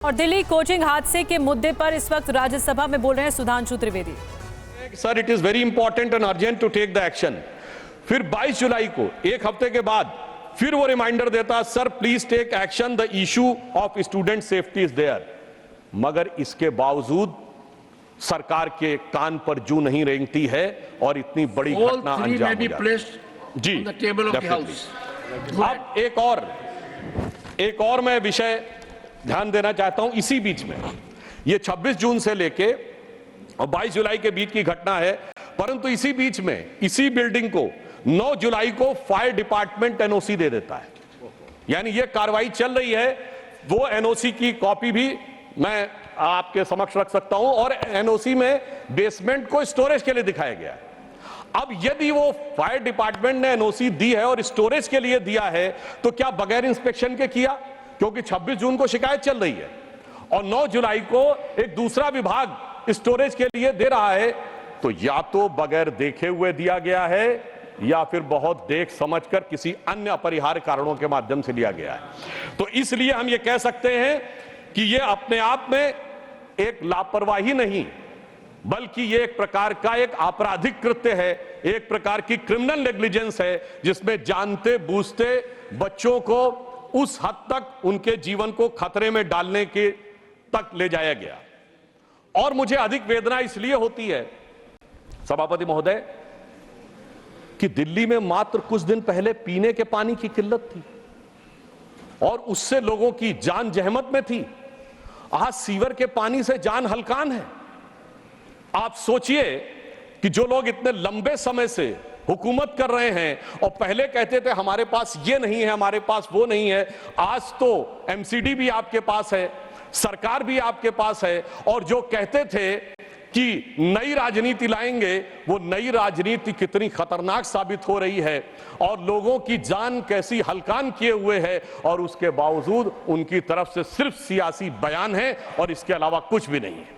और दिल्ली कोचिंग हादसे के मुद्दे पर इस वक्त राज्यसभा में बोल रहे हैं Sudhanshu Trivedi. Sir, it is very important and urgent to take the action. फिर 22 जुलाई को एक हफ्ते के बाद फिर वो रिमाइंडर देता, sir please take action, the issue of student safety is there. मगर इसके बावजूद सरकार के कान पर जू नहीं रेंगती है और इतनी बड़ी घटना अंजाम हो जाती है। जी, अब एक और मैं विषय ध्यान देना चाहता हूं। इसी बीच में ये 26 जून से लेके और 22 जुलाई के बीच की घटना है, परंतु इसी बीच में इसी बिल्डिंग को 9 जुलाई को फायर डिपार्टमेंट एनओसी दे देता है। यानी ये कार्रवाई चल रही है। वो एनओसी की कॉपी भी मैं आपके समक्ष रख सकता हूं और एनओसी में बेसमेंट को स्टोरेज के लिए दिखाया गया है। अब यदि वो फायर डिपार्टमेंट ने एनओसी दी है और स्टोरेज के लिए दिया है तो क्या बगैर इंस्पेक्शन के किया? क्योंकि 26 जून को शिकायत चल रही है और 9 जुलाई को एक दूसरा विभाग स्टोरेज के लिए दे रहा है, तो या तो बगैर देखे हुए दिया गया है या फिर बहुत देख समझकर किसी अन्य अपरिहार्य कारणों के माध्यम से लिया गया है। तो इसलिए हम ये कह सकते हैं कि ये अपने आप में एक लापरवाही नहीं, बल्कि ये एक प्रकार का एक आपराधिक कृत्य है, एक प्रकार की क्रिमिनल नेग्लिजेंस है, जिसमें जानते बूझते बच्चों को उस हद तक उनके जीवन को खतरे में डालने के तक ले जाया गया। और मुझे अधिक वेदना इसलिए होती है सभापति महोदय कि दिल्ली में मात्र कुछ दिन पहले पीने के पानी की किल्लत थी और उससे लोगों की जान जहमत में थी। आज सीवर के पानी से जान हलकान है। आप सोचिए कि जो लोग इतने लंबे समय से हुकूमत कर रहे हैं और पहले कहते थे हमारे पास ये नहीं है, हमारे पास वो नहीं है, आज तो एमसीडी भी आपके पास है, सरकार भी आपके पास है, और जो कहते थे कि नई राजनीति लाएंगे, वो नई राजनीति कितनी खतरनाक साबित हो रही है और लोगों की जान कैसी हलकान किए हुए है, और उसके बावजूद उनकी तरफ से सिर्फ सियासी बयान है और इसके अलावा कुछ भी नहीं है।